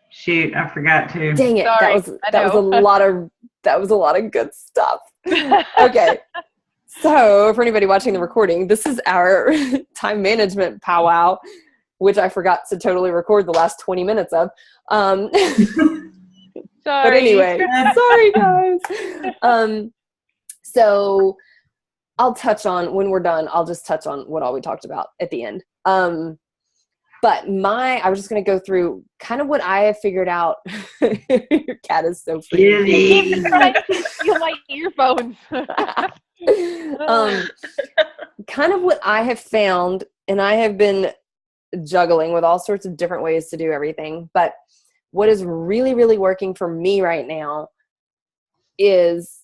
Shoot, I forgot to. Dang it. Sorry, That was a lot of good stuff. Okay. So for anybody watching the recording, this is our time management powwow, which I forgot to totally record the last 20 minutes of. Sorry. But anyway, sorry guys. So I'll touch on, when we're done, I'll just touch on what all we talked about at the end. But I was just going to go through kind of what I have figured out. Your cat is so Really? You like earphones. Kind of what I have found, and I have been juggling with all sorts of different ways to do everything, but what is really, really working for me right now is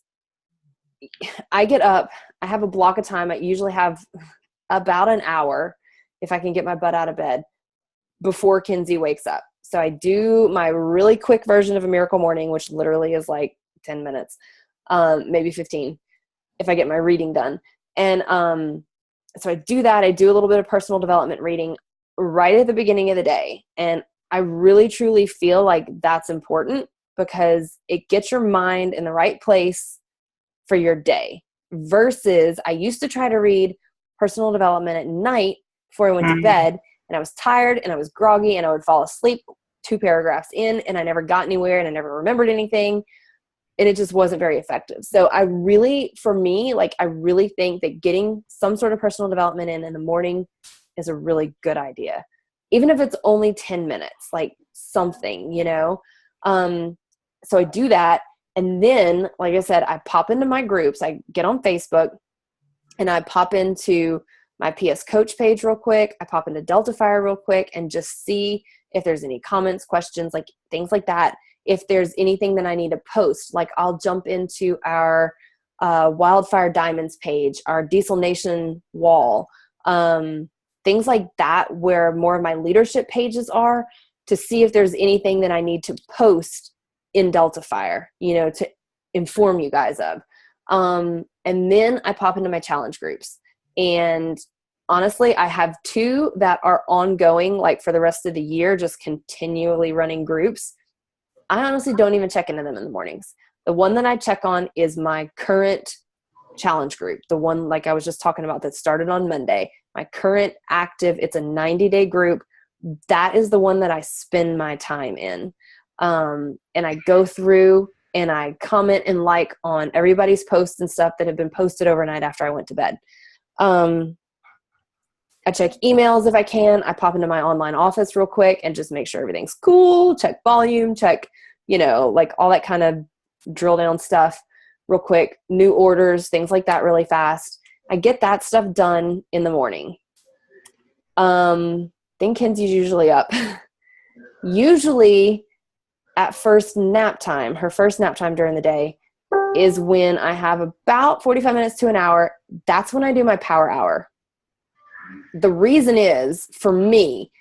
I get up, I have a block of time. I usually have about an hour, if I can get my butt out of bed, before Kinsey wakes up. So I do my really quick version of A Miracle Morning, which literally is like 10 minutes, maybe 15, if I get my reading done. And so I do that. I do a little bit of personal development reading right at the beginning of the day. And I really, truly feel like that's important because it gets your mind in the right place for your day. Versus I used to try to read personal development at night before I went to bed, and I was tired and I was groggy and I would fall asleep 2 paragraphs in and I never got anywhere and I never remembered anything. And it just wasn't very effective. So I really think that getting some sort of personal development in the morning is a really good idea. Even if it's only 10 minutes, like something, you know? So I do that. And then, like I said, I pop into my groups. I get on Facebook and I pop into my PS Coach page real quick. I pop into Delta Fire real quick and just see if there's any comments, questions, like things like that. If there's anything that I need to post, like I'll jump into our Wildfire Diamonds page, our Diesel Nation wall, things like that, where more of my leadership pages are, to see if there's anything that I need to post in Delta Fire, you know, to inform you guys of. And then I pop into my challenge groups. And honestly, I have 2 that are ongoing, like for the rest of the year, just continually running groups. I honestly don't even check into them in the mornings. The one that I check on is my current challenge group. The one, like I was just talking about, that started on Monday. My current active, it's a 90-day group. That is the one that I spend my time in. And I go through and I comment and like on everybody's posts and stuff that have been posted overnight after I went to bed. I check emails if I can. I pop into my online office real quick and just make sure everything's cool, check volume, check, you know, like all that kind of drill down stuff real quick, new orders, things like that really fast. I get that stuff done in the morning. Then Kinsey's usually up. Usually at first nap time, her first nap time during the day is when I have about 45 minutes to an hour. That's when I do my power hour. The reason is, for me,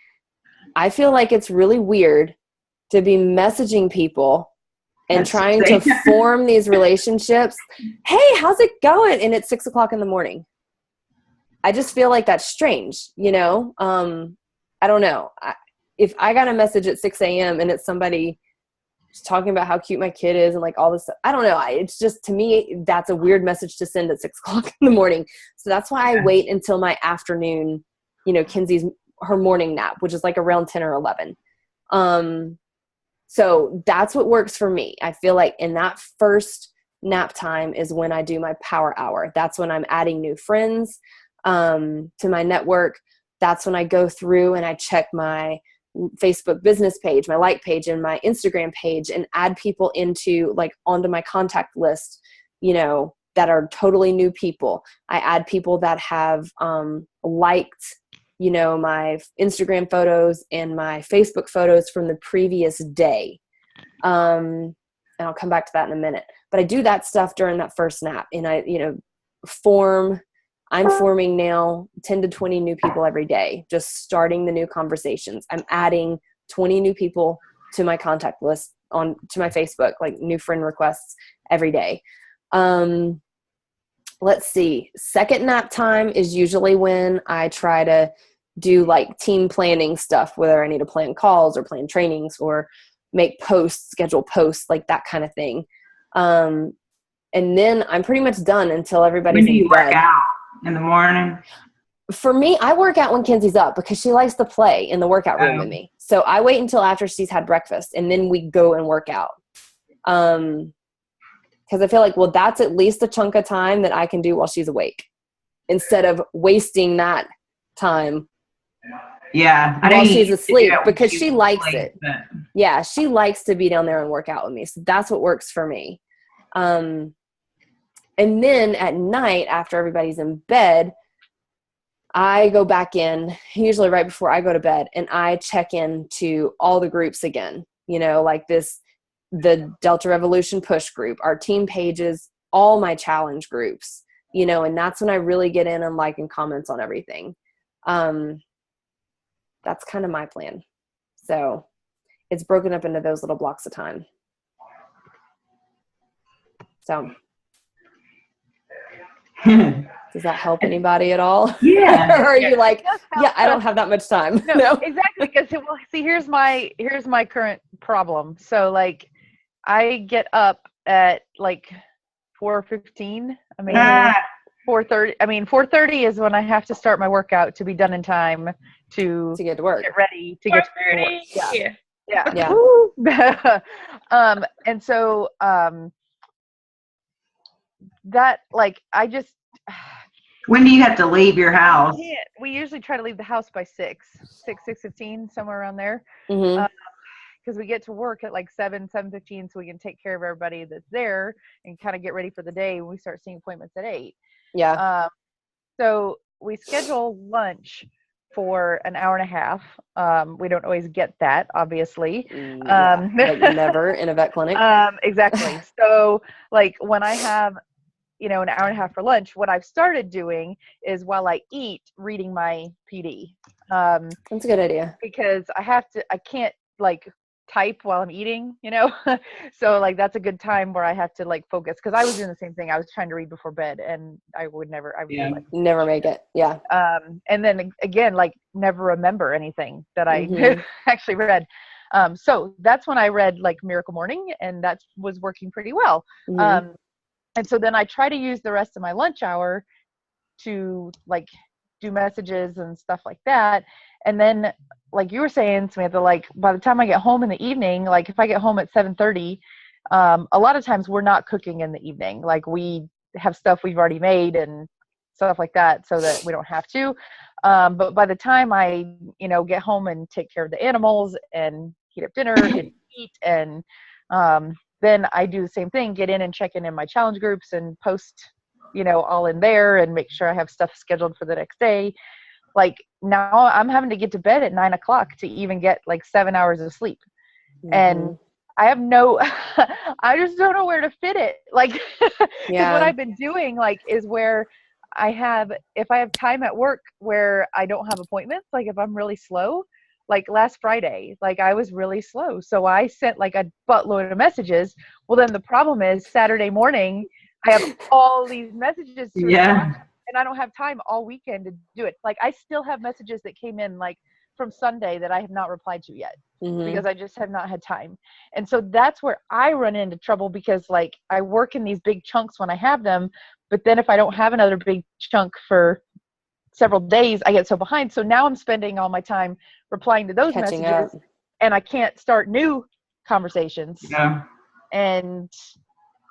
I feel like it's really weird to be messaging people and trying to form these relationships. Hey, how's it going? And it's 6 o'clock in the morning. I just feel like that's strange, you know? I don't know. If I got a message at 6 a.m. and it's somebody just talking about how cute my kid is and like all this stuff, I don't know. It's just, to me, that's a weird message to send at 6 o'clock in the morning. So that's why I wait until my afternoon, you know, her morning nap, which is like around 10 or 11. So that's what works for me. I feel like in that first nap time is when I do my power hour. That's when I'm adding new friends to my network. That's when I go through and I check my Facebook business page, my like page, and my Instagram page, and add people onto my contact list, you know, that are totally new people. I add people that have liked, you know, my Instagram photos and my Facebook photos from the previous day. And I'll come back to that in a minute. But I do that stuff during that first nap, and I, you know, I'm forming now 10 to 20 new people every day, just starting the new conversations. I'm adding 20 new people to my contact list to my Facebook, like new friend requests every day. Let's see. Second nap time is usually when I try to do like team planning stuff, whether I need to plan calls or plan trainings or make posts, schedule posts, like that kind of thing. And then I'm pretty much done until everybody's When do you in work bed. out? In the morning? For me, I work out when Kenzie's up because she likes to play in the workout room Oh. with me. So I wait until after she's had breakfast and then we go and work out. Because I feel like, well, that's at least a chunk of time that I can do while she's awake instead of wasting that time Yeah. I know while you she's used to do asleep it when because she she was likes asleep, it. but- Yeah, she likes to be down there and work out with me. So that's what works for me. And then at night, after everybody's in bed, I go back in, usually right before I go to bed, and I check in to all the groups again, like the Delta Revolution push group, our team pages, all my challenge groups, and that's when I really get in and like and comments on everything. That's kind of my plan. So it's broken up into those little blocks of time. So does that help anybody at all? Yeah. Or are you like, It does help, yeah, I don't but- have that much time? No, exactly. Because well, see, here's my current problem. So like, I get up at like 4:15. I mean, Ah, 4:30. I mean, 4:30 is when I have to start my workout to be done in time to To get to work. get ready to get to work. Yeah. Yeah. Yeah. Woo. And so that like I just when do you have to leave your house? we usually try to leave the house by 6:15, somewhere around there. Mm-hmm. Because we get to work at like 7:15, so we can take care of everybody that's there and kind of get ready for the day. We start seeing appointments at 8. Yeah. So we schedule lunch for an hour and a half. We don't always get that, obviously. Yeah, like never in a vet clinic. Exactly. So like when I have, an hour and a half for lunch, what I've started doing is while I eat, reading my PD. That's a good idea. Because I can't like type while I'm eating, so like that's a good time where I have to like focus, because I was doing the same thing. I was trying to read before bed and I would Yeah. like, Never make it. Yeah. and then again, like never remember anything that I Mhm. actually read. So that's when I read like Miracle Morning, and that was working pretty well. Mhm. And so then I try to use the rest of my lunch hour to like do messages and stuff like that. And then like you were saying, Samantha, like by the time I get home in the evening, like if I get home at 7:30, a lot of times we're not cooking in the evening. Like we have stuff we've already made and stuff like that so that we don't have to. But by the time I, get home and take care of the animals and heat up dinner and eat, and then I do the same thing, get in and check in my challenge groups and post, all in there and make sure I have stuff scheduled for the next day. Like now I'm having to get to bed at 9 o'clock to even get like 7 hours of sleep. And I have I just don't know where to fit it. Like, because Yeah. what I've been doing like is where if I have time at work where I don't have appointments, like if I'm really slow, like last Friday, like I was really slow. So I sent like a buttload of messages. Well, then the problem is Saturday morning, I have all these messages to respond, and I don't have time all weekend to do it. Like I still have messages that came in like from Sunday that I have not replied to yet. Mhm. Because I just have not had time. And so that's where I run into trouble, because like I work in these big chunks when I have them, but then if I don't have another big chunk for several days, I get so behind. So now I'm spending all my time replying to those Catching messages, up. and I can't start new conversations. Yeah. And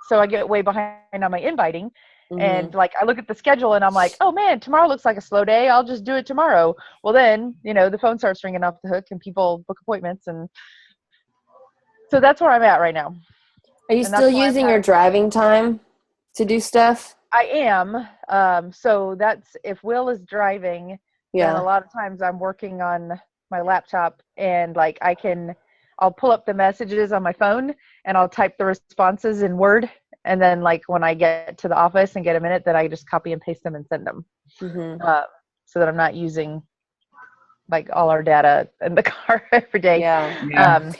so I get way behind on my inviting. Mhm. And like I look at the schedule and I'm like, oh man, tomorrow looks like a slow day. I'll just do it tomorrow. Well then, the phone starts ringing off the hook and people book appointments, and so that's where I'm at right now. Are you and still that's why I'm using your having- driving time to do stuff? I am. So that's if Will is driving, then a Yeah. lot of times I'm working on my laptop, and like I'll pull up the messages on my phone and I'll type the responses in Word. And then like when I get to the office and get a minute, then I just copy and paste them and send them. Mhm. So that I'm not using like all our data in the car every day. Yeah. Yeah.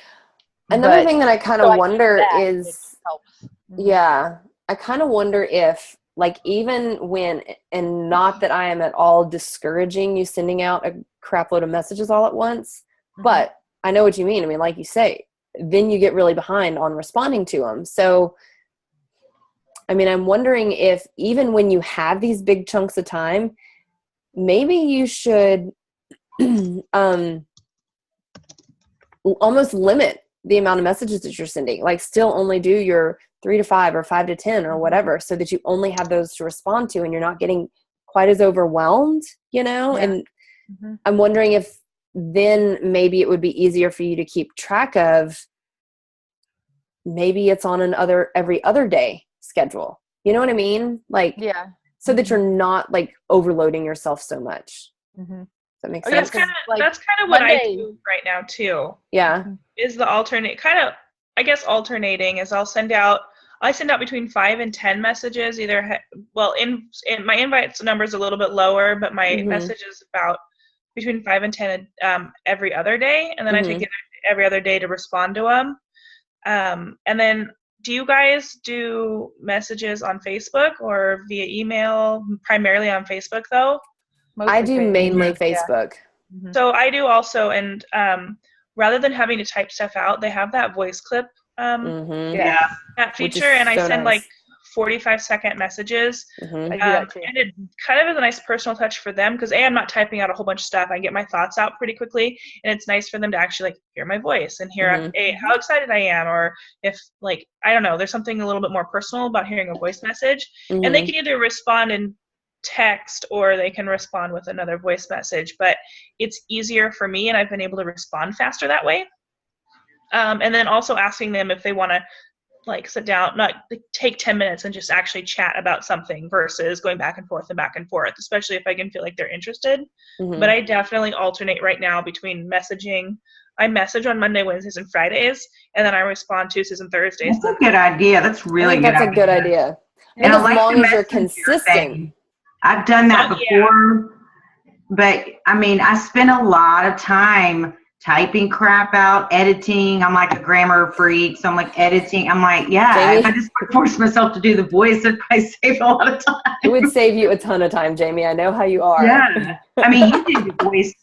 Another but- thing that I kind so of I use wonder that, is, which helps. yeah, I kind of wonder if, like, even when, and not that I am at all discouraging you sending out a crap load of messages all at once, Mhm. but I know what you mean. I mean, like you say, then you get really behind on responding to them. So, I mean, I'm wondering if even when you have these big chunks of time, maybe you should almost limit the amount of messages that you're sending. Like still only do your 3 to 5 or 5 to 10 or whatever, so that you only have those to respond to and you're not getting quite as overwhelmed, you know? Yeah. And I'm wondering if then maybe it would be easier for you to keep track of, maybe it's on every other day schedule. You know what I mean? Like, Yeah. so that you're not like overloading yourself so much. Mm-hmm. Does that make Oh, sense? yeah, That's kind of what I Monday- do right now too. Yeah. Is the alternating is I send out between 5 and 10 messages. Either in my invites number is a little bit lower, but my message is about between 5 and 10 every other day, and then I take it every other day to respond to them. And then, do you guys do messages on Facebook or via email? Primarily on Facebook, though. I do mainly Facebook. Mm-hmm. So I do also, and rather than having to type stuff out, they have that voice clip Yeah. that Which is feature, and I so send nice. like 45-second messages. I do that too. And it kind of is a nice personal touch for them because I'm not typing out a whole bunch of stuff. I get my thoughts out pretty quickly, and it's nice for them to actually like hear my voice and hear how excited I am, or if like, I don't know, there's something a little bit more personal about hearing a voice message. And they can either respond in text or they can respond with another voice message, but it's easier for me and I've been able to respond faster that way. And then also asking them if they want to like sit down, not like, take 10 minutes and just actually chat about something versus going back and forth, especially if I can feel like they're interested. But I definitely alternate right now between messaging. I message on Monday, Wednesdays, and Fridays, and then I respond Tuesdays and Thursdays. That's a good idea. That's really good. That's a good idea. And And I as like long the as you're message you're consistent. saying. I've done that Oh, yeah. before, but I mean, I spend a lot of time typing crap out, editing. I'm like a grammar freak, so I'm like editing. I'm like, yeah, Jamie? if I just force myself to do the voice, it'd probably save a lot of time. It would save you a ton of time, Jamie. I know how you are. Yeah. I mean, you do the voice,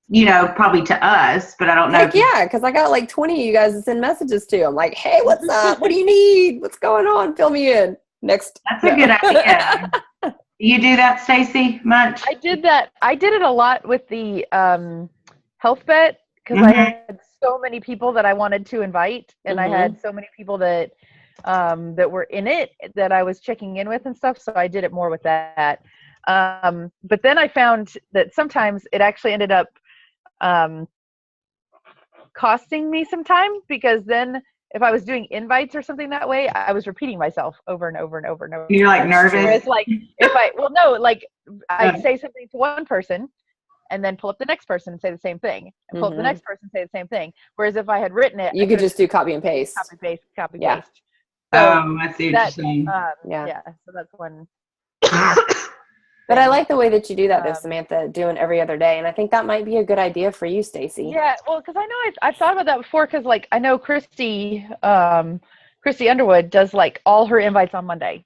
you know, probably to us, but I don't know. Heck yeah, because I got like 20 of you guys to send messages to. I'm like, hey, what's up? What do you need? What's going on? Fill me in. Next. That's a good idea. You do that, Stacey, much? I did that. I did it a lot with the health bet because I had so many people that I wanted to invite, and I had so many people that that were in it that I was checking in with and stuff. So I did it more with that. But then I found that sometimes it actually ended up costing me some time, because then if I was doing invites or something that way, I was repeating myself over and over and over and over. You're like nervous? It's like I say something to one person and then pull up the next person and say the same thing, and pull up the next person and say the same thing. Whereas if I had written it, You could just do copy and paste. copy Yeah. paste. I see what that, you're saying. Yeah. So that's one. But I like the way that you do that, though, Samantha, doing every other day. And I think that might be a good idea for you, Stacey. Yeah, well, because I know I've thought about that before, because like I know Christy Underwood does like all her invites on Monday,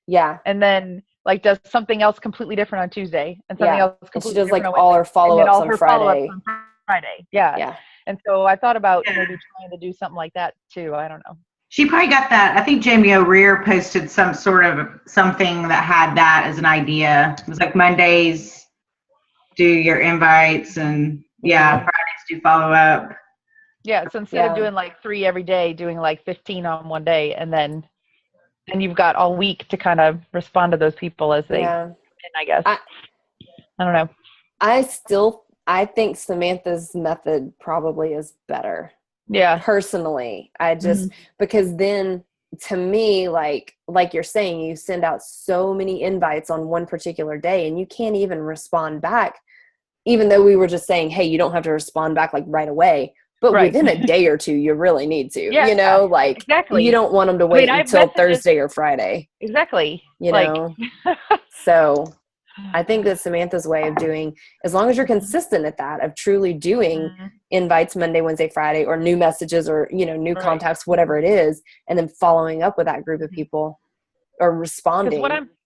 Yeah. and then like does something else completely different on Tuesday, and something else And completely she does like different on all Wednesday, her and then follow-ups all on her Friday. follow-ups on Friday. Yeah. Yeah. And so I thought about Yeah. maybe trying to do something like that too. I don't know. She probably got that. I think Jamie O'Rear posted some sort of something that had that as an idea. It was like Mondays, do your invites, and Fridays do follow up. Yeah. So instead of Yeah. doing like 3 every day, doing like 15 on one day, and then you've got all week to kind of respond to those people as they, I guess. I don't know. I think Samantha's method probably is better. Yeah. Personally, I just, because then to me, like you're saying, you send out so many invites on one particular day and you can't even respond back, even though we were just saying, hey, you don't have to respond back like right away, but within a day or two, you really need to, you know, like exactly. You don't want them to wait until Thursday or Friday. Exactly. You know? So I think that Samantha's way of doing, as long as you're consistent at that, of truly doing invites Monday, Wednesday, Friday, or new messages, or, you know, new contacts, whatever it is, and then following up with that group of people or responding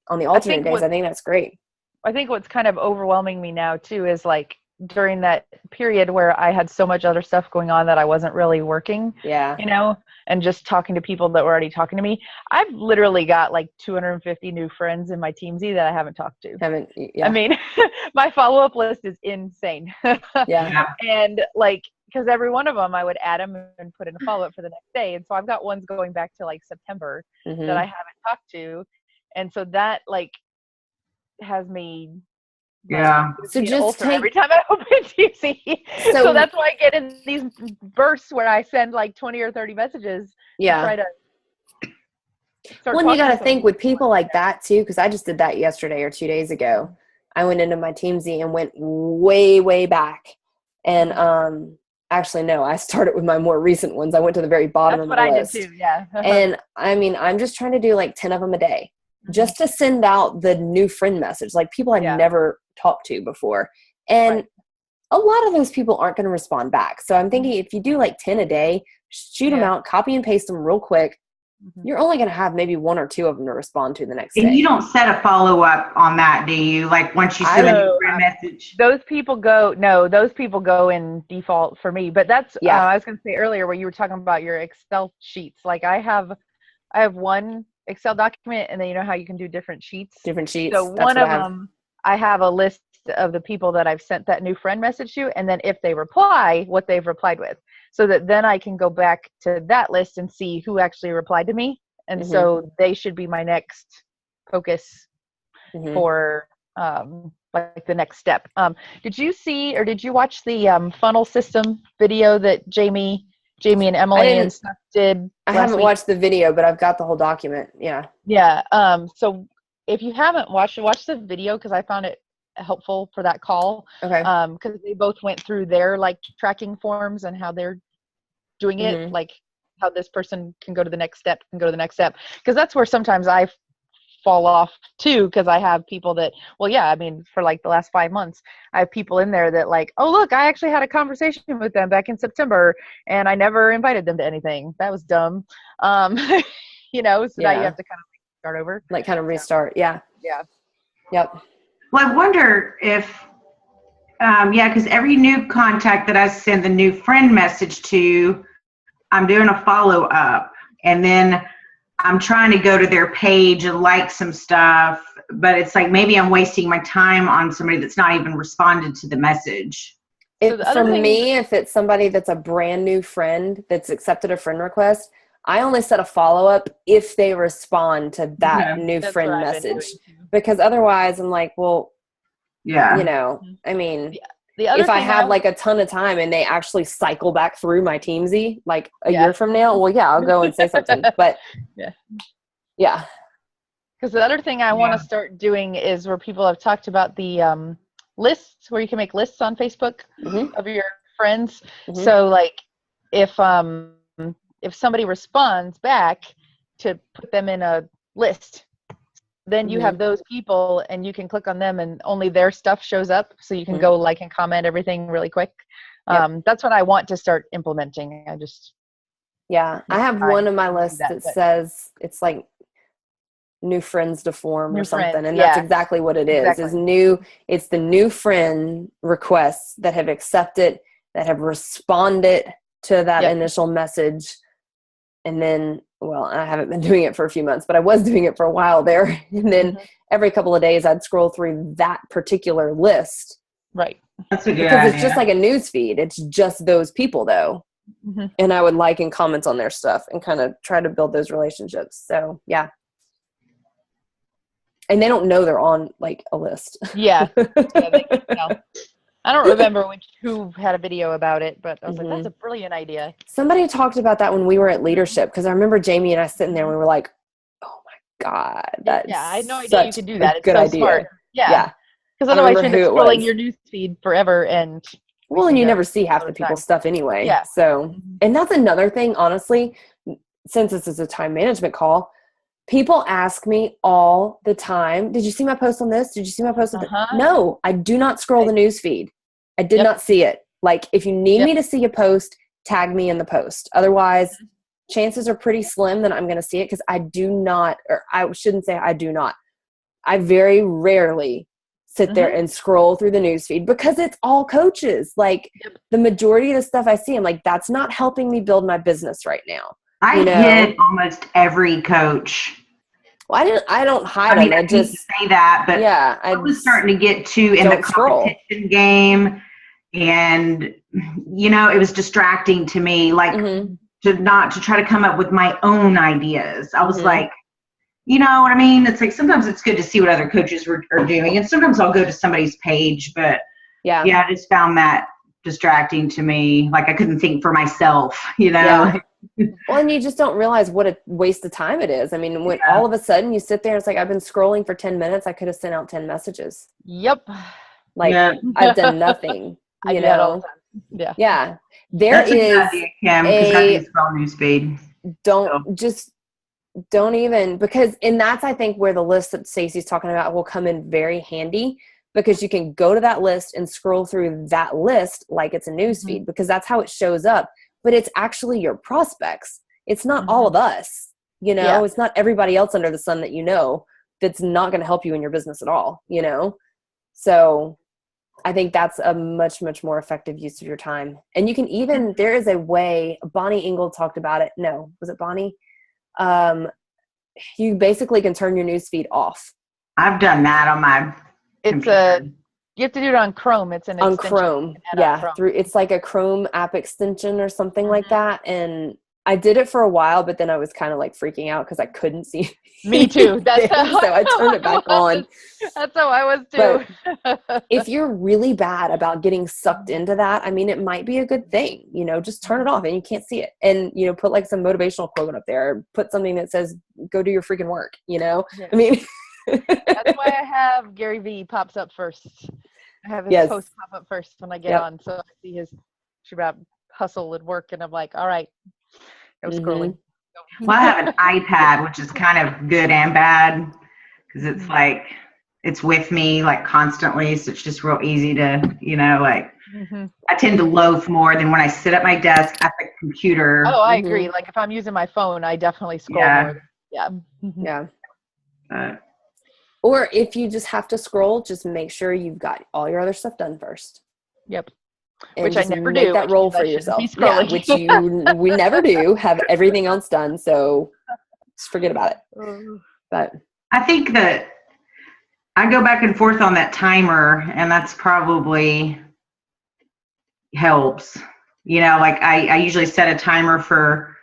on the alternate days, I think that's great. I think what's kind of overwhelming me now too is like during that period where I had so much other stuff going on that I wasn't really working, Yeah. you know, and just talking to people that were already talking to me. I've literally got like 250 new friends in my Teamsy that I haven't talked to. Yeah. I mean, my follow-up list is insane. Yeah. And like, because every one of them I would add them and put in a follow-up for the next day. And so I've got ones going back to like September Mhm. that I haven't talked to. And so that like has me Yeah. So just take, every time I open Teamsy. So- So that's why I get in these bursts where I send like 20 or 30 messages to try to start well, and you talking got to to think someone. with people like that too, because I just did that yesterday or 2 days ago. I went into my Teamsy and went way, way back. And actually, no, I started with my more recent ones. I went to the very bottom That's of what my I list. did too, yeah. And I mean, I'm just trying to do like 10 of them a day just to send out the new friend message, like people I've never talked to before. And a lot of those people aren't going to respond back. So I'm thinking if you do like 10 a day, shoot them out, copy and paste them real quick. You're only going to have maybe 1 or 2 of them to respond to the next day. And you don't set a follow-up on that, do you? Like once you send a new friend message? Those people go in default for me. But that's, I was going to say earlier where you were talking about your Excel sheets. Like I have one Excel document, and then you know how you can do different sheets? Different sheets. So one of them, I have a list of the people that I've sent that new friend message to, and then if they reply, what they've replied with. So that then I can go back to that list and see who actually replied to me. And so they should be my next focus for like the next step. Did you see or did you watch the funnel system video that Jamie and Emily and stuff did? I haven't watched the video, but I've got the whole document. Yeah. Yeah. So if you haven't watched it, watch the video because I found it helpful for that call. Okay. Because they both went through their like tracking forms and how they're doing it, like how this person can go to the next step and go to the next step. Because that's where sometimes I fall off too, because I have people that, well, yeah, I mean, for like the last 5 months, I have people in there that like, oh, look, I actually had a conversation with them back in September and I never invited them to anything. That was dumb. You know, so now you have to kind of start over. Like kind of restart. Yeah. Yeah. Yep. Well, I wonder if, because every new contact that I send the new friend message to, I'm doing a follow-up. And then I'm trying to go to their page and like some stuff. But it's like maybe I'm wasting my time on somebody that's not even responded to the message. For me, if it's somebody that's a brand new friend that's accepted a friend request, I only set a follow-up if they respond to that new friend message. Because otherwise I'm like, well, you know, I mean, if I have like a ton of time and they actually cycle back through my Teamsy like a year from now, well, yeah, I'll go and say something. But yeah. Because the other thing I want to start doing is where people have talked about the lists, where you can make lists on Facebook of your friends. So like if somebody responds back, to put them in a list, then you have those people and you can click on them and only their stuff shows up. So you can go like and comment everything really quick. That's what I want to start implementing. I have one on my list that says it's like new friends to form or something. And that's exactly what it is. It's the new friend requests that have accepted, that have responded to that initial message. And then, well, I haven't been doing it for a few months, but I was doing it for a while there. And then every couple of days I'd scroll through that particular list. Right. That's a good because idea. it's just like a news feed. It's just those people though. And I would like and comment on their stuff and kind of try to build those relationships. So yeah. And they don't know they're on like a list. Yeah. They can tell. I don't remember who had a video about it, but I was like, that's a brilliant idea. Somebody talked about that when we were at leadership, because I remember Jamie and I sitting there and we were like, oh my God, that's I had no idea you could do that. It's good so idea. Smart. Yeah. Because otherwise you end up scrolling your news feed forever and you never see half the people's stuff anyway. Yeah. So, and that's another thing, honestly, since this is a time management call, people ask me all the time, did you see my post on this? Did you see my post on that? No, I do not scroll the news feed. I did not see it. Like, if you need me to see a post, tag me in the post. Otherwise, chances are pretty slim that I'm going to see it, because I do not, or I shouldn't say I do not. I very rarely sit there and scroll through the newsfeed because it's all coaches. Like the majority of the stuff I see, I'm like, that's not helping me build my business right now. I hit almost every coach. Well, I don't hide them. I just say that, but yeah, I was starting to get too in the competition game, and it was distracting to me. Like to try to come up with my own ideas. I was like, you know what I mean? It's like sometimes it's good to see what other coaches are doing, and sometimes I'll go to somebody's page, but yeah, I just found that distracting to me. Like I couldn't think for myself, Yeah. Well, and you just don't realize what a waste of time it is. I mean, when all of a sudden you sit there and it's like, I've been scrolling for 10 minutes. I could have sent out 10 messages. Yep. Like I've done nothing, I do that all the time. Yeah. There is a scroll newsfeed. Don't even, because, and that's, I think, where the list that Stacey's talking about will come in very handy, because you can go to that list and scroll through that list like it's a newsfeed, because that's how it shows up. But it's actually your prospects. It's not all of us, it's not everybody else under the sun that that's not going to help you in your business at all, So I think that's a much, much more effective use of your time. And you can even, there is a way, Bonnie Engel talked about it. No, was it Bonnie? You basically can turn your newsfeed off. I've done that on my computer. You have to do it on Chrome. It's an extension. On Chrome. Yeah. Chrome. It's like a Chrome app extension or something like that. And I did it for a while, but then I was kind of like freaking out because I couldn't see. Me too. So I turned it back on. That's how I was too. But if you're really bad about getting sucked into that, I mean, it might be a good thing, just turn it off and you can't see it. And, put like some motivational quote up there, or put something that says, go do your freaking work, I mean. That's why I have Gary Vee pops up first. I have his post pop up first when I get on. So I see his about hustle and work, and I'm like, all right, no scrolling. Well, I have an iPad, which is kind of good and bad, because it's like, it's with me like constantly. So it's just real easy to, I tend to loaf more than when I sit at my desk at the computer. Oh, I agree. Like if I'm using my phone, I definitely scroll more. Yeah. Or if you just have to scroll, just make sure you've got all your other stuff done first. Yep. And which I never make do. That role for yourself. Yeah, which we never do. Have everything else done. So just forget about it. But I think that I go back and forth on that timer, and that's probably helps. Like I usually set a timer for,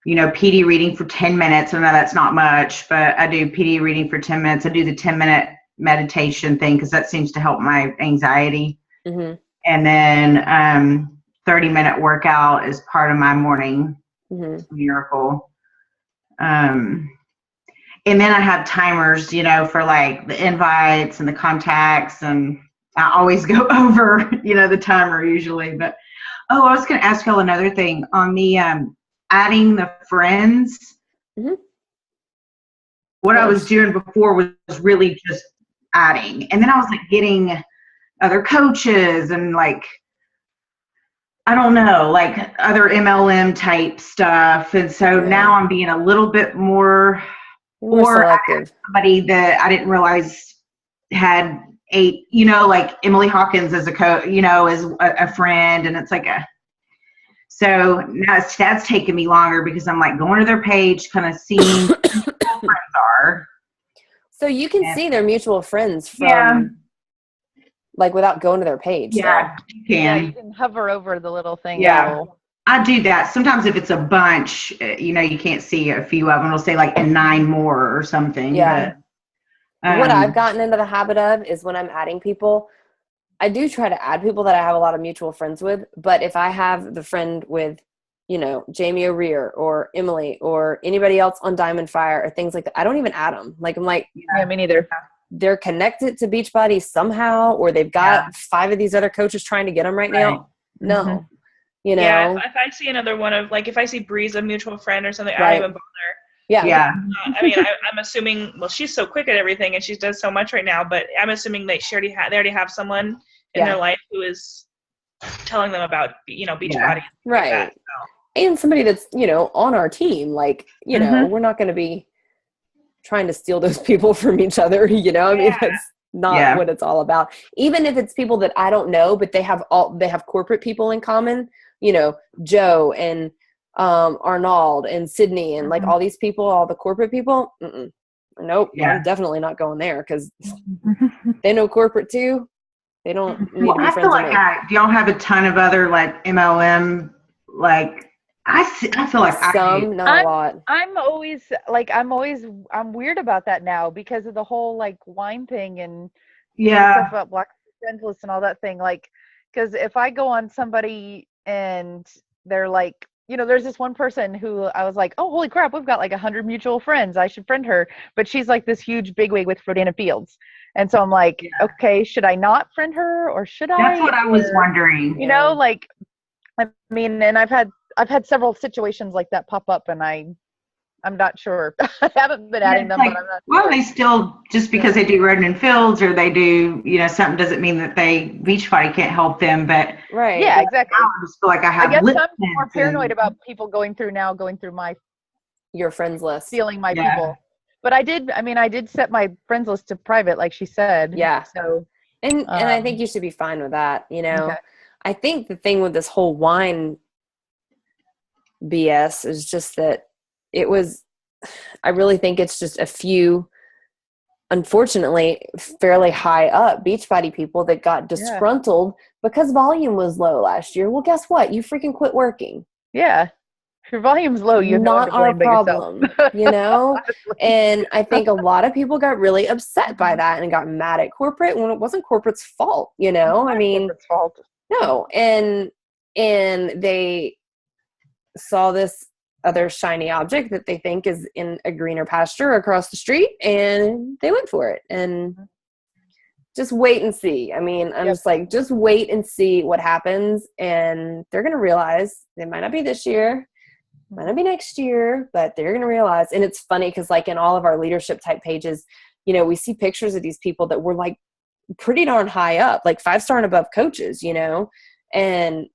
PD reading for 10 minutes. I know that's not much, but I do PD reading for 10 minutes. I do the 10-minute meditation thing because that seems to help my anxiety. And then 30-minute workout is part of my morning miracle. And then I have timers, for like the invites and the contacts, and I always go over, the timer usually. But, I was going to ask y'all another thing on the adding the friends. What I was doing before was really just adding. And then I was like getting other coaches and like, I don't know, like other MLM type stuff. And so now I'm being a little bit more selective. Somebody that I didn't realize had like Emily Hawkins as a as a friend. And it's like so now that's taken me longer because I'm like going to their page, kind of seeing who their friends are. So you can see their mutual friends from like without going to their page. Yeah, so. You can. Yeah, you can hover over the little thing. Yeah, I do that. Sometimes if it's a bunch, you can't see a few of them. It'll say like and 9 more or something. Yeah. But, what I've gotten into the habit of is when I'm adding people, I do try to add people that I have a lot of mutual friends with. But if I have the friend with, Jamie O'Rear or Emily or anybody else on Diamond Fire or things like that, I don't even add them. Like I'm like, yeah, me neither. They're connected to Beachbody somehow, or they've got 5 of these other coaches trying to get them right now. No, Yeah, if I see another one of like if I see Bree's a mutual friend or something, I don't even bother. Yeah. I mean, I'm assuming. Well, she's so quick at everything, and she does so much right now. But I'm assuming that they already have someone in their life who is telling them about Beachbody, right? Like that, so. And somebody that's on our team, like we're not going to be trying to steal those people from each other. I mean, not what it's all about. Even if it's people that I don't know, but they have corporate people in common, you know, Joe and Arnold and Sydney and like all these people, all the corporate people. Nope. Yeah. I'm definitely not going there because they know corporate too. They don't need to be I friends feel with like me. do y'all have a ton of other like MLM, like I feel like not a lot. I'm weird about that now because of the whole like wine thing and yeah, stuff about Black Friends and all that thing. Like, because if I go on somebody and they're like, you know, there's this one person who I was like, oh, holy crap, we've got like 100 mutual friends. I should friend her. But she's like this huge bigwig with Rodana Fields. And so I'm like, okay, should I not friend her or should I? That's what I was wondering. You know, like, I mean, and I've had several situations like that pop up and I'm not sure. I haven't been adding them, like, but I'm not well, sure. they still, just because they do Rodan and Fields or they do, you know, something doesn't mean that Beachbody can't help them. But right. Yeah, exactly. I just feel like I guess I'm more paranoid about people going through your friends list, stealing my people. But I did set my friends list to private, like she said. Yeah. So, and I think you should be fine with that. You know, okay. I think the thing with this whole wine BS is just that I really think it's just a few, unfortunately, fairly high up Beachbody people that got disgruntled because volume was low last year. Well, guess what? You freaking quit working. Yeah. If your volume's low, you're not our problem, you know? And I think a lot of people got really upset by that and got mad at corporate when it wasn't corporate's fault, you know? I mean, corporate's fault. No. And they saw this other shiny object that they think is in a greener pasture across the street and they went for it. And just wait and see. I mean, I'm just like, just wait and see what happens. And they're going to realize it might not be this year, might not be next year, but they're going to realize. And it's funny because like in all of our leadership type pages, you know, we see pictures of these people that were like pretty darn high up, like 5-star and above coaches, you know, and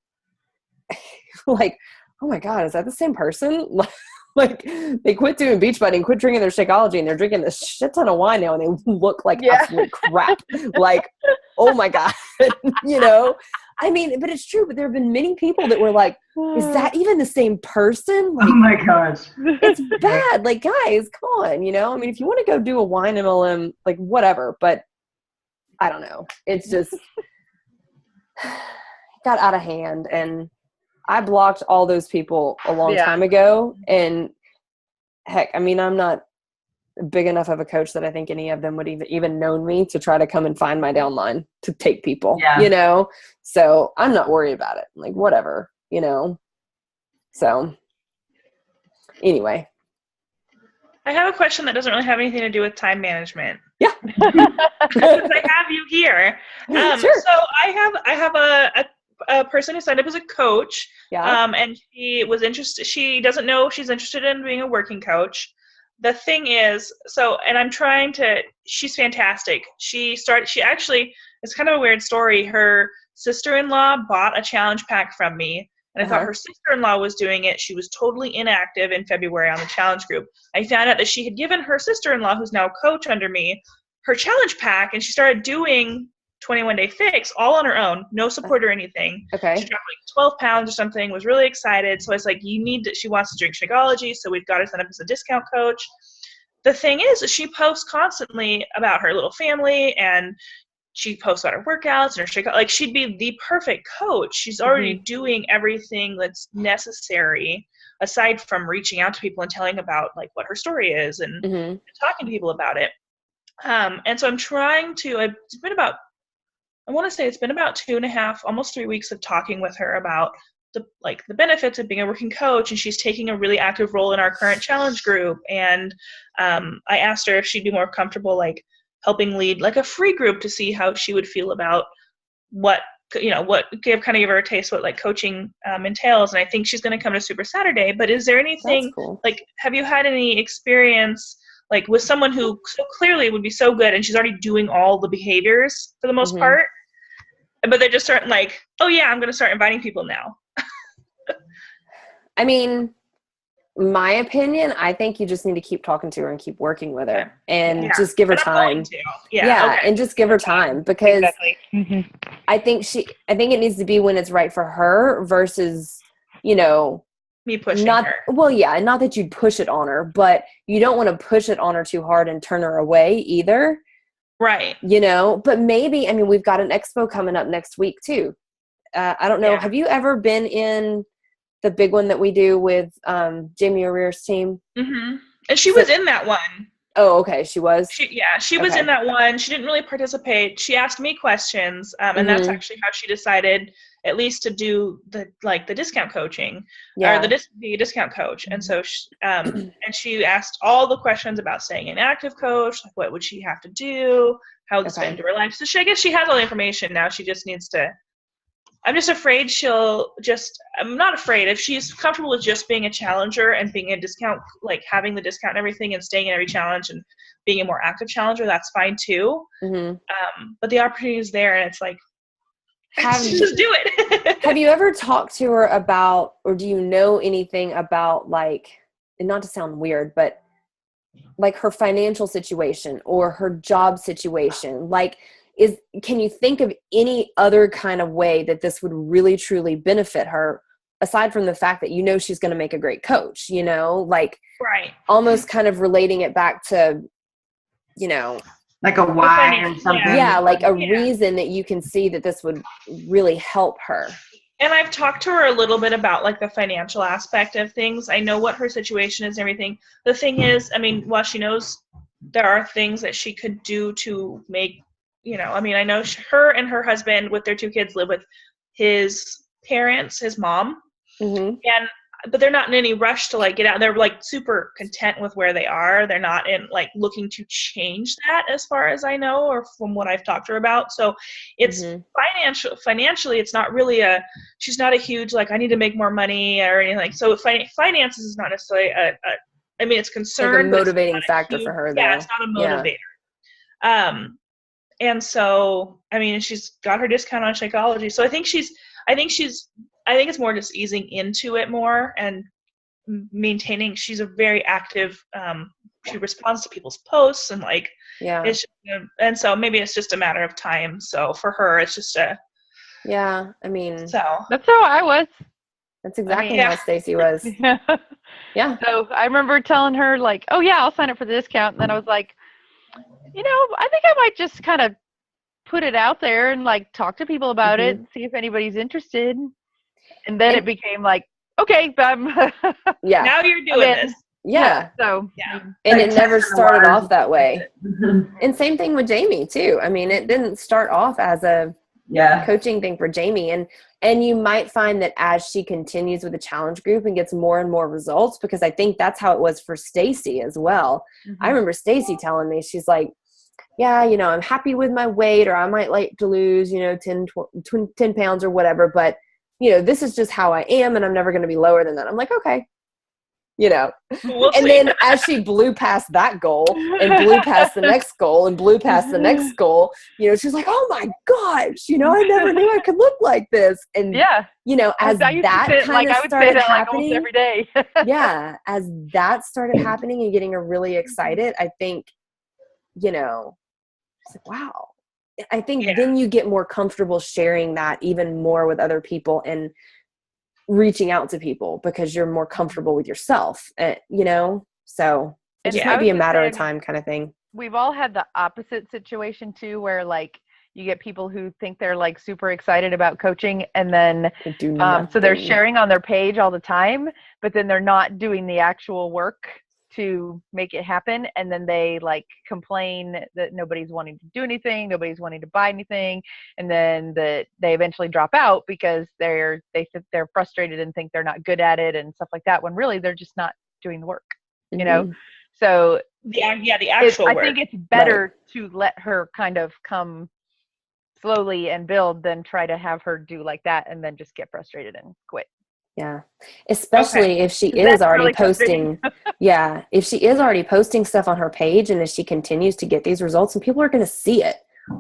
like, oh my God, is that the same person? Like they quit doing Beachbody and quit drinking their Shakeology and they're drinking this shit ton of wine now and they look like absolute crap. Like, oh my God, you know? I mean, but it's true, but there have been many people that were like, is that even the same person? Like, oh my gosh. It's bad. Like, guys, come on, you know? I mean, if you want to go do a wine MLM, like whatever, but I don't know. It's just got out of hand and I blocked all those people a long time ago. And heck, I mean, I'm not big enough of a coach that I think any of them would even known me to try to come and find my downline to take people, you know? So I'm not worried about it. Like, whatever, you know? So anyway. I have a question that doesn't really have anything to do with time management. Yeah. Because I have you here. Sure. So I have a person who signed up as a coach. Yeah. And she was interested. She doesn't know if she's interested in being a working coach. The thing is, she's fantastic. It's kind of a weird story. Her sister-in-law bought a challenge pack from me. And I thought her sister-in-law was doing it. She was totally inactive in February on the challenge group. I found out that she had given her sister-in-law, who's now a coach under me, her challenge pack, and she started doing 21 Day Fix all on her own, no support or anything. Okay. She dropped like 12 pounds or something, was really excited. So I was like, she wants to drink Shakeology, so we've got her set up as a discount coach. The thing is that she posts constantly about her little family and she posts about her workouts and her Shakeology. Like, she'd be the perfect coach. She's already doing everything that's necessary aside from reaching out to people and telling about like what her story is and talking to people about it. And so I'm trying to, it's been about 2.5, almost 3 weeks of talking with her about the benefits of being a working coach, and she's taking a really active role in our current challenge group. And I asked her if she'd be more comfortable like helping lead like a free group to see how she would feel about give her a taste what like coaching entails. And I think she's going to come to Super Saturday. But is there anything like, have you had any experience like with someone who so clearly would be so good and she's already doing all the behaviors for the most part, but they're just starting like, oh yeah, I'm going to start inviting people now? I mean, my opinion, I think you just need to keep talking to her and keep working with her and just give her And I'm going time. to. Yeah. Okay. And just give her time because Exactly. I think it needs to be when it's right for her versus, Me pushing not, her. well, yeah, not that you'd push it on her, but you don't want to push it on her too hard and turn her away either. Right. But maybe, we've got an expo coming up next week too. I don't know. Yeah. Have you ever been in the big one that we do with Jamie O'Rear's team? Mm-hmm. And she was in that one. Oh, okay. She was? She was in that one. She didn't really participate. She asked me questions, and that's actually how she decided at least to do the discount coaching or the discount coach. And so she asked all the questions about staying an active coach, like what would she have to do, how would this fit into her life. So I guess she has all the information now. She just needs to. I'm just afraid I'm not afraid. If she's comfortable with just being a challenger and being a discount, like having the discount and everything and staying in every challenge and being a more active challenger, that's fine too. But the opportunity is there and it's like, just do it. Have you ever talked to her about, or do you know anything about and not to sound weird, but like her financial situation or her job situation? Can you think of any other kind of way that this would really truly benefit her aside from the fact that she's going to make a great coach, right. Almost kind of relating it back to, like a why or something. Yeah, like a reason that you can see that this would really help her. And I've talked to her a little bit about like the financial aspect of things. I know what her situation is and everything. The thing is, while she knows there are things that she could do to make, I know her and her husband with their 2 kids live with his parents, his mom, but they're not in any rush to get out. They're super content with where they are. They're not in looking to change that as far as I know, or from what I've talked to her about. So it's financially, it's not really she's not a huge, I need to make more money or anything. So finances is not necessarily it's concerned. Like a motivating factor for her though. Yeah, it's not a motivator. And so, she's got her discount on Shakeology. So I think it's more just easing into it more and maintaining. She's a very active, she responds to people's posts and and so maybe it's just a matter of time. So for her, it's just so that's how I was. That's exactly how Stacy was. Yeah. So I remember telling her oh yeah, I'll sign up for the discount. And then I was like, I think I might just kind of put it out there and talk to people about it and see if anybody's interested. And then it became okay, now you're doing this. Yeah. So and it never started off that way. And same thing with Jamie too. It didn't start off as a coaching thing for Jamie. And you might find that as she continues with the challenge group and gets more and more results, because I think that's how it was for Stacy as well. I remember Stacy telling me, she's like, yeah, I'm happy with my weight, or I might like to lose, 10 pounds or whatever. But, this is just how I am, and I'm never going to be lower than that. I'm like, okay. And then as she blew past that goal and blew past the next goal and blew past the next goal, she's like, oh my gosh, I never knew I could look like this. And, as that kind of started happening every day. as that started happening and getting her really excited, I think, it's like, wow. I think then you get more comfortable sharing that even more with other people and reaching out to people because you're more comfortable with yourself, so it just might be a matter of time kind of thing. We've all had the opposite situation too, where you get people who think they're super excited about coaching and then so they're sharing on their page all the time, but then they're not doing the actual work to make it happen, and then they complain that nobody's wanting to do anything, nobody's wanting to buy anything, and then that they eventually drop out because they're frustrated and think they're not good at it and stuff like that, when really they're just not doing the work, So the actual work. I think it's better to let her kind of come slowly and build than try to have her do that and then just get frustrated and quit. Yeah. Especially if she is already posting. If she is already posting stuff on her page, and as she continues to get these results, and people are going to see it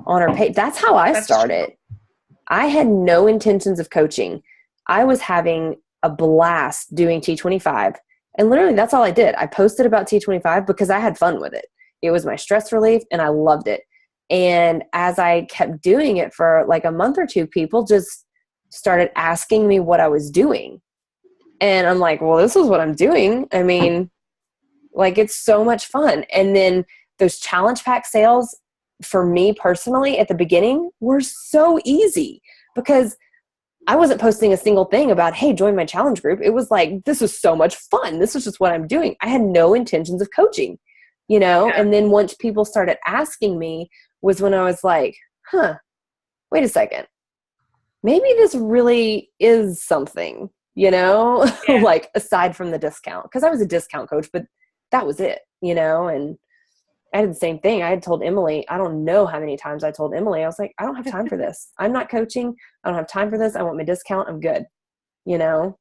on her page. That's how I started. I had no intentions of coaching. I was having a blast doing T25, And literally that's all I did. I posted about T25 because I had fun with it. It was my stress relief and I loved it. And as I kept doing it for like a month or two, people just started asking me what I was doing. And I'm like, well, this is what I'm doing. I mean, like, it's so much fun. And then those challenge pack sales for me personally at the beginning were so easy because I wasn't posting a single thing about, hey, join my challenge group. It was like, this is so much fun. This is just what I'm doing. I had no intentions of coaching, you know? Yeah. And then once people started asking me was when I was like, wait a second. Maybe this really is something, you know, Yeah. like aside from the discount. Because I was a discount coach, but that was it, you know? And I did the same thing. I had told Emily, I don't know how many times I told Emily, I was like, I don't have time for this. I'm not coaching. I don't have time for this. I want my discount. I'm good, you know?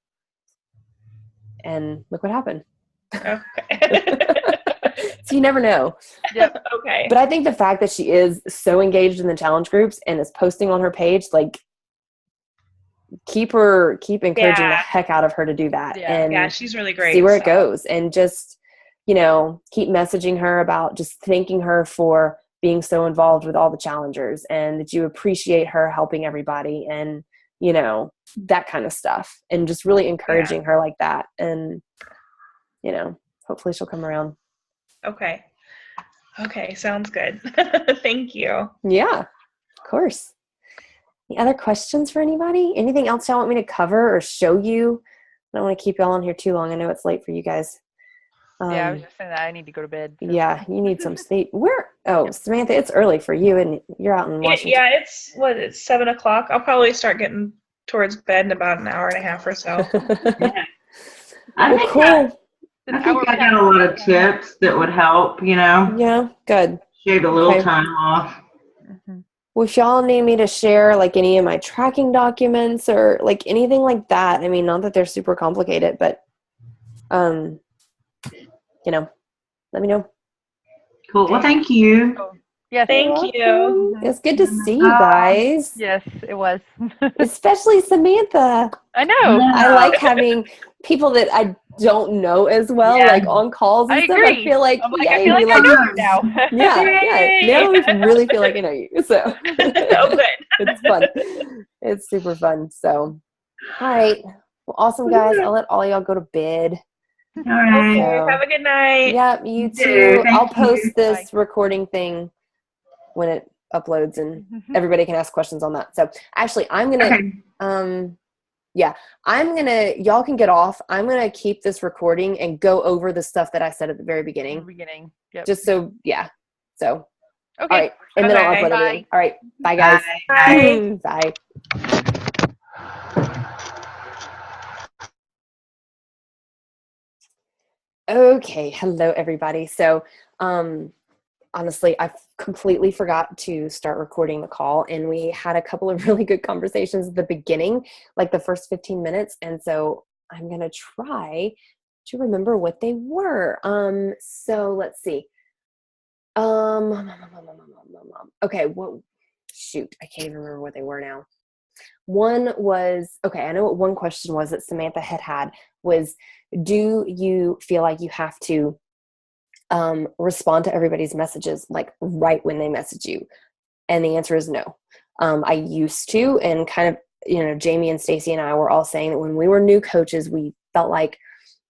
And look what happened. Okay. So you never know. Yep. Okay. But I think the fact that she is so engaged in the challenge groups and is posting on her page, like, keep encouraging Yeah. the heck out of her to do that. Yeah. And Yeah, she's really great. see where it so. goes, and just, you know, keep messaging her about just thanking her for being so involved with all the challengers and that you appreciate her helping everybody and, you know, that kind of stuff, and just really encouraging her like that. And, you know, hopefully she'll come around. Okay. Okay, sounds good. Thank you. Yeah, of course. Any other questions for anybody? Anything else y'all want me to cover or show you? I don't want to keep y'all on here too long. I know it's late for you guys. Yeah, I was just saying that I need to go to bed. So. Yeah, you need some sleep. Samantha, it's early for you and you're out in Washington. Yeah, it's 7:00. I'll probably start getting towards bed in about an hour and a half or so. Yeah. Well, think cool. I think I got a lot of tips that would help, you know, Yeah, good. shave a little Okay. time off. Mm-hmm. Well, if y'all need me to share like any of my tracking documents or like anything like that, I mean, not that they're super complicated, but, you know, let me know. Cool. Well, thank you. Yeah, Thank you. Welcome. It's good to see you guys, Yes, it was. especially Samantha. I know. I like having people that I don't know as well, Yeah. like on calls and I stuff. agree. I feel like, I'm like, yay, I feel like we I know like- you now. yeah, Yay. Now I really feel like I know you. So Oh, good. it's fun. It's super fun. So, all right. Well, awesome, guys. I'll let all y'all go to bed. All right. So- Have a good night. Yep, you too. too. Thank I'll post you. this recording thing when it uploads and everybody can ask questions on that. So actually I'm going to, Okay. y'all can get off. I'm going to keep this recording and go over the stuff that I said at the very beginning. Yep. Just so, yeah. So, Okay. all right. And then I'll Okay. upload Bye. everything. All right. Bye, guys. Bye. Bye. Okay. Hello, everybody. So, honestly, I completely forgot to start recording the call, and we had a couple of really good conversations at the beginning, like the first 15 minutes. And so I'm going to try to remember what they were. So let's see. Okay. Shoot, I can't even remember what they were now. One was, okay, I know what one question was that Samantha had was, do you feel like you have to respond to everybody's messages like right when they message you? And the answer is no. I used to, and kind of, you know, Jamie and Stacy and I were all saying that when we were new coaches, we felt like,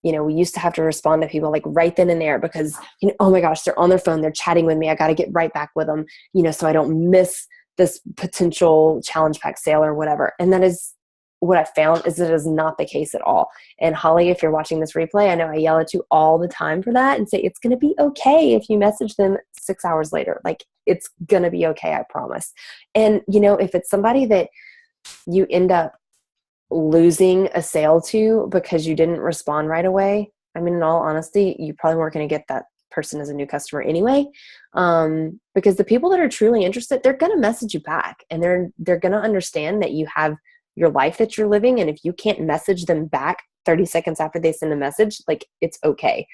you know, we used to have to respond to people like right then and there because, you know, oh my gosh, they're on their phone, they're chatting with me, I got to get right back with them, you know, so I don't miss this potential challenge pack sale or whatever. And that is what I found is that it is not the case at all. And Holly, if you're watching this replay, I know I yell at you all the time for that and say, it's going to be okay if you message them 6 hours later. Like, it's going to be okay. I promise. And, you know, if it's somebody that you end up losing a sale to because you didn't respond right away, I mean, in all honesty, you probably weren't going to get that person as a new customer anyway. Because the people that are truly interested, they're going to message you back, and they're going to understand that you have your life that you're living. And if you can't message them back 30 seconds after they send a message, like, it's okay.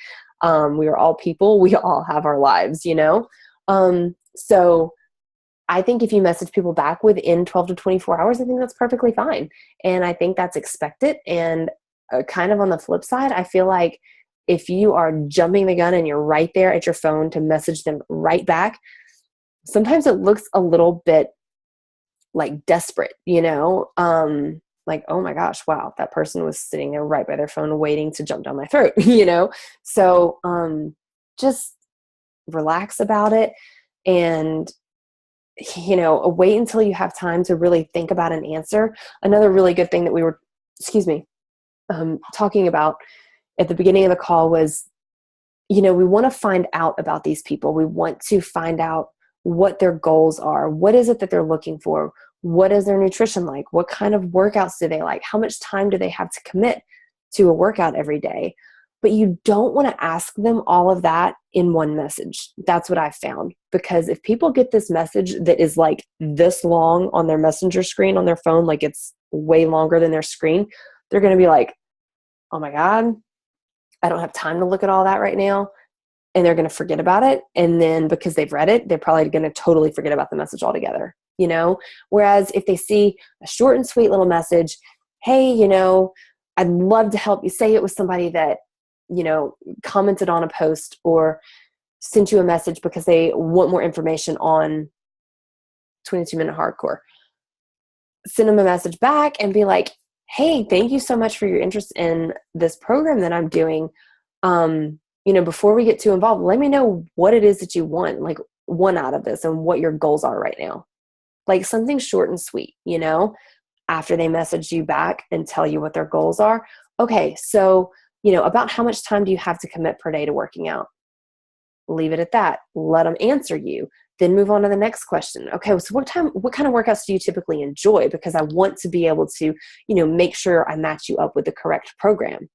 We are all people. We all have our lives, you know? So I think if you message people back within 12 to 24 hours, I think that's perfectly fine. And I think that's expected. And kind of on the flip side, I feel like if you are jumping the gun and you're right there at your phone to message them right back, sometimes it looks a little bit like desperate, like, oh my gosh, wow, that person was sitting there right by their phone waiting to jump down my throat, So just relax about it and, wait until you have time to really think about an answer. Another really good thing that we were, talking about at the beginning of the call was, we want to find out about these people. We want to find out what their goals are. What is it that they're looking for? What is their nutrition like? What kind of workouts do they like? How much time do they have to commit to a workout every day? But you don't want to ask them all of that in one message. That's what I found. Because if people get this message that is like this long on their messenger screen on their phone, like it's way longer than their screen, they're going to be like, oh my God, I don't have time to look at all that right now. And they're going to forget about it. And then because they've read it, they're probably going to totally forget about the message altogether, Whereas if they see a short and sweet little message, hey, I'd love to help you. Say it was somebody that, commented on a post or sent you a message because they want more information on 22-minute hardcore. Send them a message back and be like, hey, thank you so much for your interest in this program that I'm doing. Before we get too involved, let me know what it is that you want out of this and what your goals are right now. Like something short and sweet, after they message you back and tell you what their goals are. Okay, so, about how much time do you have to commit per day to working out? Leave it at that. Let them answer you. Then move on to the next question. Okay, so what kind of workouts do you typically enjoy? Because I want to be able to, make sure I match you up with the correct program.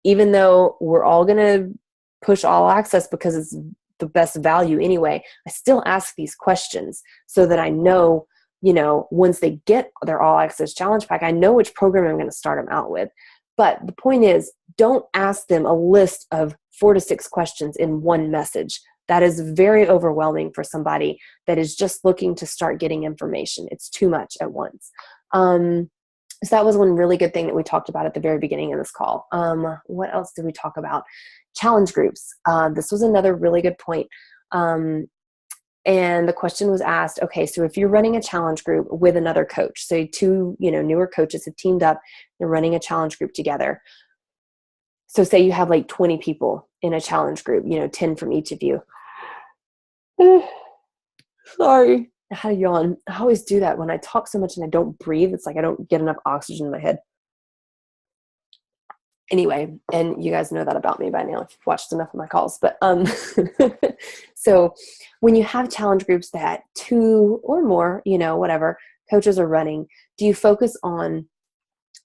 Even though we're all going to push All Access because it's the best value anyway, I still ask these questions so that I know, once they get their All Access Challenge Pack, I know which program I'm going to start them out with. But the point is, don't ask them a list of 4 to 6 questions in one message. That is very overwhelming for somebody that is just looking to start getting information. It's too much at once. So that was one really good thing that we talked about at the very beginning of this call. What else did we talk about? Challenge groups. This was another really good point. And the question was asked, okay, so if you're running a challenge group with another coach, so 2, newer coaches have teamed up, they're running a challenge group together. So say you have like 20 people in a challenge group, 10 from each of you. Sorry, I had a yawn. I always do that when I talk so much and I don't breathe. It's like I don't get enough oxygen in my head. Anyway, and you guys know that about me by now if you've watched enough of my calls. But so when you have challenge groups that 2 or more, whatever, coaches are running, do you focus on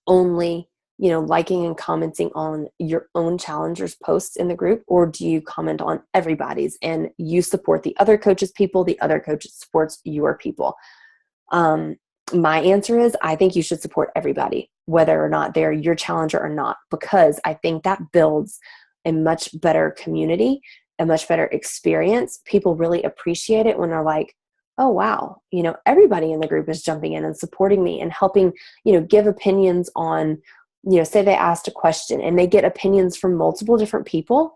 only, liking and commenting on your own challengers' posts in the group? Or do you comment on everybody's and you support the other coaches' people, the other coaches supports your people? My answer is I think you should support everybody, whether or not they're your challenger or not, because I think that builds a much better community, a much better experience. People really appreciate it when they're like, oh, wow, everybody in the group is jumping in and supporting me and helping, give opinions on, say they asked a question and they get opinions from multiple different people.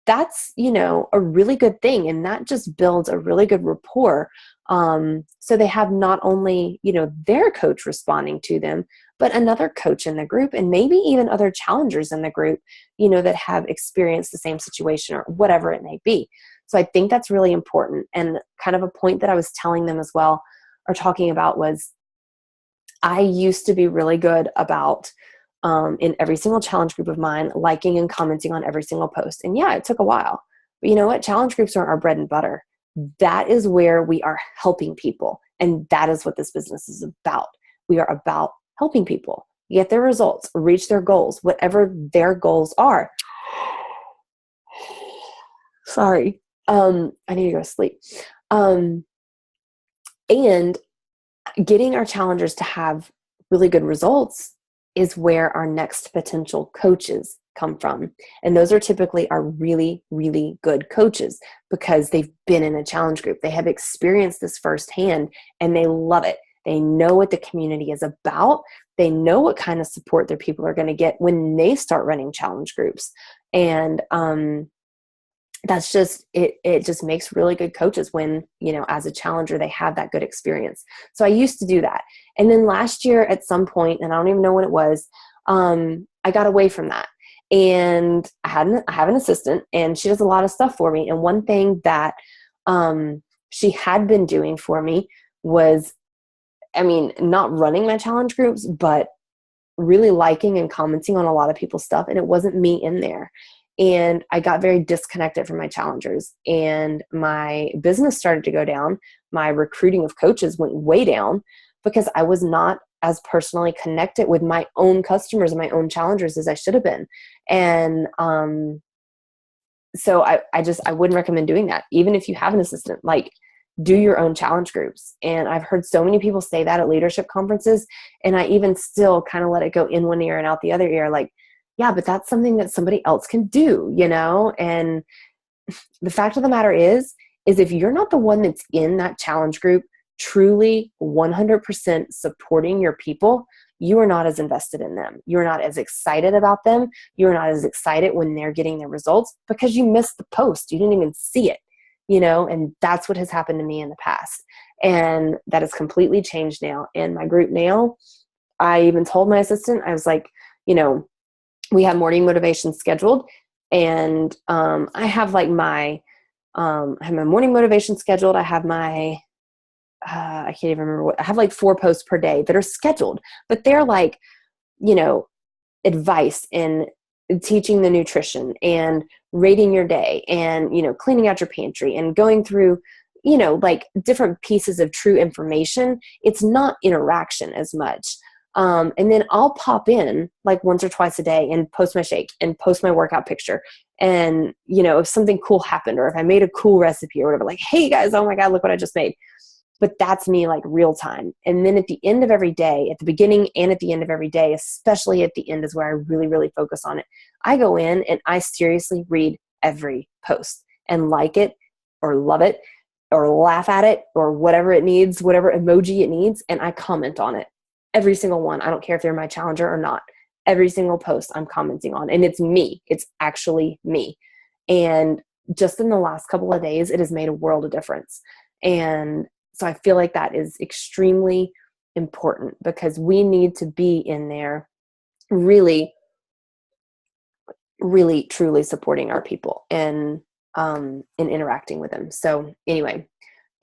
That's, a really good thing. And that just builds a really good rapport. So they have not only, their coach responding to them, but another coach in the group and maybe even other challengers in the group, that have experienced the same situation or whatever it may be. So I think that's really important. And kind of a point that I was telling them as well, or talking about, was I used to be really good about, in every single challenge group of mine, liking and commenting on every single post. And yeah, it took a while, but you know what? Challenge groups are our bread and butter. That is where we are helping people. And that is what this business is about. We are about helping people get their results, reach their goals, whatever their goals are. Sorry. I need to go to sleep. And getting our challengers to have really good results is where our next potential coaches come from. And those are typically our really, really good coaches because they've been in a challenge group. They have experienced this firsthand and they love it. They know what the community is about. They know what kind of support their people are going to get when they start running challenge groups. And that's just it just makes really good coaches when, you know, as a challenger they have that good experience. So I used to do that. And then last year at some point, and I don't even know when it was, I got away from that. And I have an assistant, and she does a lot of stuff for me. And one thing that she had been doing for me was, I mean, not running my challenge groups, but really liking and commenting on a lot of people's stuff. And it wasn't me in there. And I got very disconnected from my challengers, and my business started to go down. My recruiting of coaches went way down because I was not as personally connected with my own customers and my own challengers as I should have been. And so I wouldn't recommend doing that. Even if you have an assistant, like, do your own challenge groups. And I've heard so many people say that at leadership conferences, and I even still kind of let it go in one ear and out the other ear. Like, yeah, but that's something that somebody else can do, you know? And the fact of the matter is if you're not the one that's in that challenge group, truly 100% supporting your people, you are not as invested in them. You're not as excited about them. You're not as excited when they're getting their results because you missed the post. You didn't even see it, you know? And that's what has happened to me in the past. And that has completely changed now. In my group now, I even told my assistant, I was like, you know, we have morning motivation scheduled, and I have like I have my morning motivation scheduled. I have my, I can't even remember I have like 4 posts per day that are scheduled, but they're like, you know, advice and teaching the nutrition and rating your day and, you know, cleaning out your pantry and going through, you know, like different pieces of true information. It's not interaction as much. And then I'll pop in like once or twice a day and post my shake and post my workout picture. And, you know, if something cool happened or if I made a cool recipe or whatever, like, hey guys, oh my God, look what I just made. But that's me, like, real time. And then at the end of every day, at the beginning and at the end of every day, especially at the end is where I really, really focus on it. I go in and I seriously read every post and like it or love it or laugh at it or whatever it needs, whatever emoji it needs. And I comment on it. Every single one. I don't care if they're my challenger or not. Every single post I'm commenting on. And it's me. It's actually me. And just in the last couple of days, it has made a world of difference. And so I feel like that is extremely important because we need to be in there really, really, truly supporting our people and interacting with them. So anyway,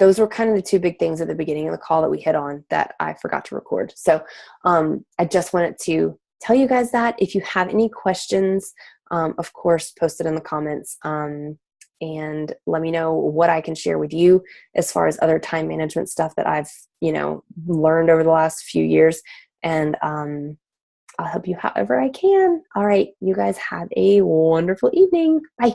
those were kind of the 2 big things at the beginning of the call that we hit on that I forgot to record. So I just wanted to tell you guys that. If you have any questions, of course, post it in the comments and let me know what I can share with you as far as other time management stuff that I've, you know, learned over the last few years. And I'll help you however I can. All right, you guys have a wonderful evening. Bye.